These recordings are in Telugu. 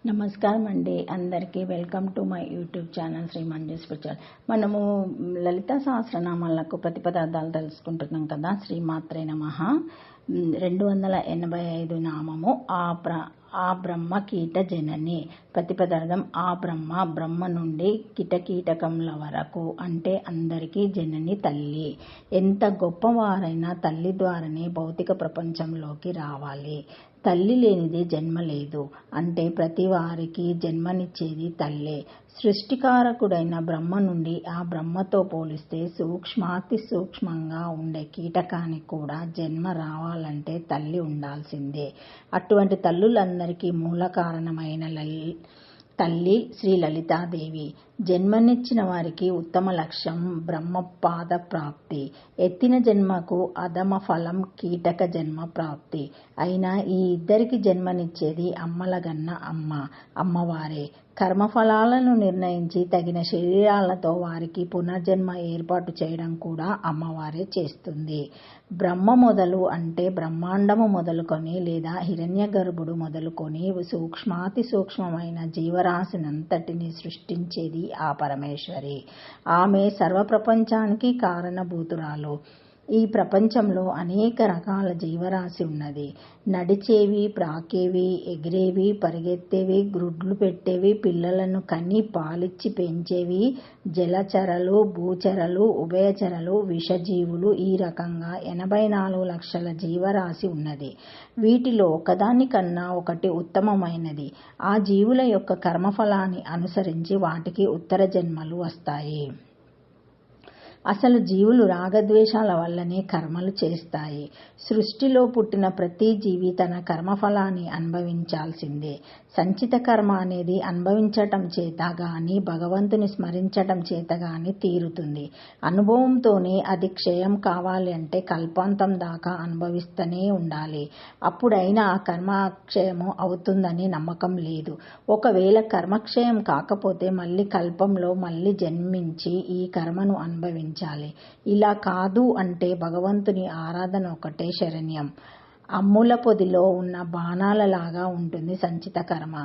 నమస్కారం అండి అందరికీ welcome to my YouTube channel Shri Manju spiritual. మనము లలిత సహస్రనామాలకు ప్రతిపదార్థాలు తెలుసుకుంటున్నాం కదా. శ్రీమాత్రే నమః. 285 నామము ఆ బ్రహ్మ కీట జనని. ప్రతిపదార్థం ఆ బ్రహ్మ నుండి కిటకీటకముల వరకు, అంటే అందరికీ జనని తల్లి. ఎంత గొప్పవారైనా తల్లి ద్వారానే భౌతిక ప్రపంచంలోకి రావాలి. తల్లి లేనిదే జన్మ లేదు. అంటే ప్రతి వారికి జన్మనిచ్చేది తల్లే. సృష్టికారకుడైన బ్రహ్మ నుండి ఆ బ్రహ్మతో పోలిస్తే సూక్ష్మాతి సూక్ష్మంగా ఉండే కీటకానికి కూడా జన్మ రావాలంటే తల్లి ఉండాల్సిందే. అటువంటి తల్లులందరికీ మూల కారణమైన తల్లి శ్రీ లలితాదేవి. జన్మనిచ్చిన వారికి ఉత్తమ లక్ష్యం బ్రహ్మపాద ప్రాప్తి. ఎత్తిన జన్మకు అధమ ఫలం కీటక జన్మ ప్రాప్తి. అయినా ఈ ఇద్దరికి జన్మనిచ్చేది అమ్మలగన్న అమ్మవారే. కర్మఫలాలను నిర్ణయించి తగిన శరీరాలతో వారికి పునర్జన్మ ఏర్పాటు చేయడం కూడా అమ్మవారే చేస్తుంది. బ్రహ్మ మొదలు అంటే బ్రహ్మాండము మొదలుకొని లేదా హిరణ్య గర్భుడు మొదలుకొని సూక్ష్మాతి సూక్ష్మమైన జీవరాశినంతటిని సృష్టించేది ఆ పరమేశ్వరి. ఆమె సర్వప్రపంచానికి కారణభూతురాలు. ఈ ప్రపంచంలో అనేక రకాల జీవరాశి ఉన్నది. నడిచేవి, ప్రాకేవి, ఎగిరేవి, పరిగెత్తేవి, గ్రుడ్లు పెట్టేవి, పిల్లలను కని పాలిచ్చి పెంచేవి, జలచరలు, భూచరలు, ఉభయచరలు, విషజీవులు, ఈ రకంగా 84 లక్షల జీవరాశి ఉన్నది. వీటిలో ఒకదానికన్నా ఒకటి ఉత్తమమైనది. ఆ జీవుల యొక్క కర్మఫలాన్ని అనుసరించి వాటికి ఉత్తర జన్మలు వస్తాయి. అసలు జీవులు రాగద్వేషాల వల్లనే కర్మలు చేస్తాయి. సృష్టిలో పుట్టిన ప్రతి జీవి తన కర్మఫలాన్ని అనుభవించాల్సిందే. సంచిత కర్మ అనేది అనుభవించటం చేత గాని, భగవంతుని స్మరించటం చేత గాని తీరుతుంది. అనుభవంతోనే అది క్షయం కావాలి అంటే కల్పాంతం దాకా అనుభవిస్తూనే ఉండాలి. అప్పుడైనా ఆ కర్మ క్షయము అవుతుందని నమ్మకం లేదు. ఒకవేళ కర్మక్షయం కాకపోతే మళ్ళీ కల్పంలో మళ్ళీ జన్మించి ఈ కర్మను అనుభవించాలి. ఇలా కాదు అంటే భగవంతుని ఆరాధన ఒకటే శరణ్యం. అమ్ముల పొదిలో ఉన్న బాణాలలాగా ఉంటుంది సంచిత కర్మ.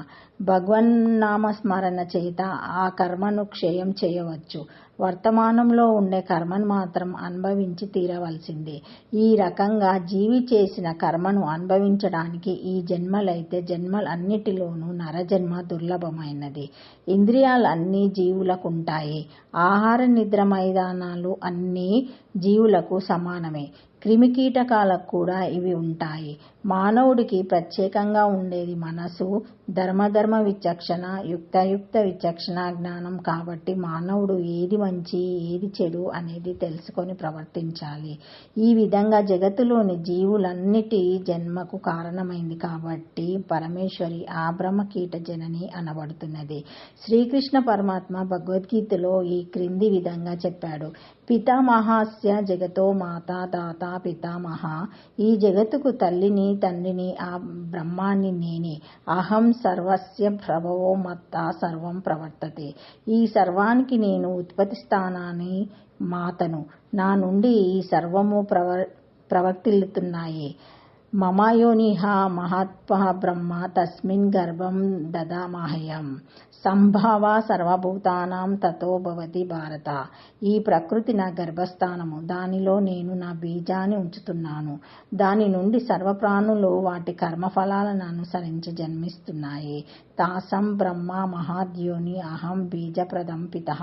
భగవన్నామస్మరణ చేత ఆ కర్మను క్షయం చేయవచ్చు. వర్తమానంలో ఉండే కర్మను మాత్రం అనుభవించి తీరవలసిందే. ఈ రకంగా జీవి చేసిన కర్మను అనుభవించడానికి ఈ జన్మలైతే జన్మలన్నిటిలోనూ నరజన్మ దుర్లభమైనది. ఇంద్రియాలు అన్నీ జీవులకుంటాయి. ఆహార నిద్ర మైదానాలు అన్నీ జీవులకు సమానమే. క్రిమికీటకాలకు కూడా ఇవి ఉంటాయి. మానవుడికి ప్రత్యేకంగా ఉండేది మనసు, ధర్మధర్మ విచక్షణ, యుక్తాయుక్త విచక్షణ జ్ఞానం. కాబట్టి మానవుడు ఏది మంచి ఏది చెడు అనేది తెలుసుకొని ప్రవర్తించాలి. ఈ విధంగా జగత్తులోని జీవులన్నిటి జన్మకు కారణమైంది కాబట్టి పరమేశ్వరి ఆ బ్రహ్మ కీట జనని అనబడుతున్నది. శ్రీకృష్ణ పరమాత్మ భగవద్గీతలో ఈ క్రింది విధంగా చెప్పాడు. పితామహస్య జగతో మాతా దాత పితామహ. ఈ జగత్తుకు తల్లిని తండ్రిని ఆ బ్రహ్మాన్ని నేనే. అహం సర్వస్య ప్రభవో మత్తా సర్వం ప్రవర్తతే. ఈ సర్వానికి నేను ఉత్పత్తి స్థానాన్ని మాతను. నా నుండి ఈ సర్వము ప్రవర్తిల్లుతున్నాయి. మమయోనిహ మహత్వ బ్రహ్మ తస్మిన్ గర్భం దదామహ్యం. సంభవ సర్వభూతానాం తతో భవతి భారత. ఈ ప్రకృతి నా గర్భస్థానము. దానిలో నేను నా బీజాన్ని ఉంచుతున్నాను. దాని నుండి సర్వప్రాణులు వాటి కర్మఫలాలను అనుసరించి జన్మిస్తున్నాయి. తాసం బ్రహ్మ మహాద్యోని అహం బీజప్రదం పితః.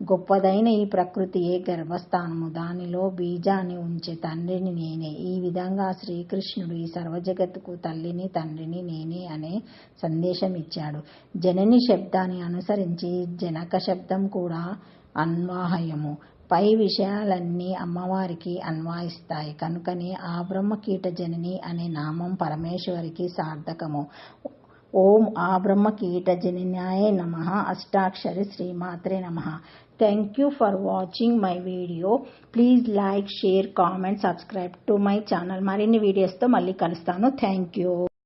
గొప్పదైన ఈ ప్రకృతియే గర్భస్థానము. దానిలో బీజాన్ని ఉంచే తండ్రిని నేనే. ఈ విధంగా శ్రీకృష్ణుడు ఈ సర్వజగత్తుకు తల్లిని తండ్రిని నేనే అనే సందేశం ఇచ్చాడు. జనని శబ్దాన్ని అనుసరించి జనక శబ్దం కూడా అన్వయము. పై విషయాలన్నీ అమ్మవారికి అన్వయిస్తాయి. కనుకనే ఆ బ్రహ్మ కీట జనని అనే నామం పరమేశ్వరికి సార్థకము. ఓం ఆ బ్రహ్మ కీట జనన్యాయ నమః. అష్టాక్షరి శ్రీమాత్రే నమః. Thank you for watching my video. Please like, share, comment, subscribe to my channel. మరిన్ని వీడియోస్తో మళ్ళీ కలుస్తాను. Thank you.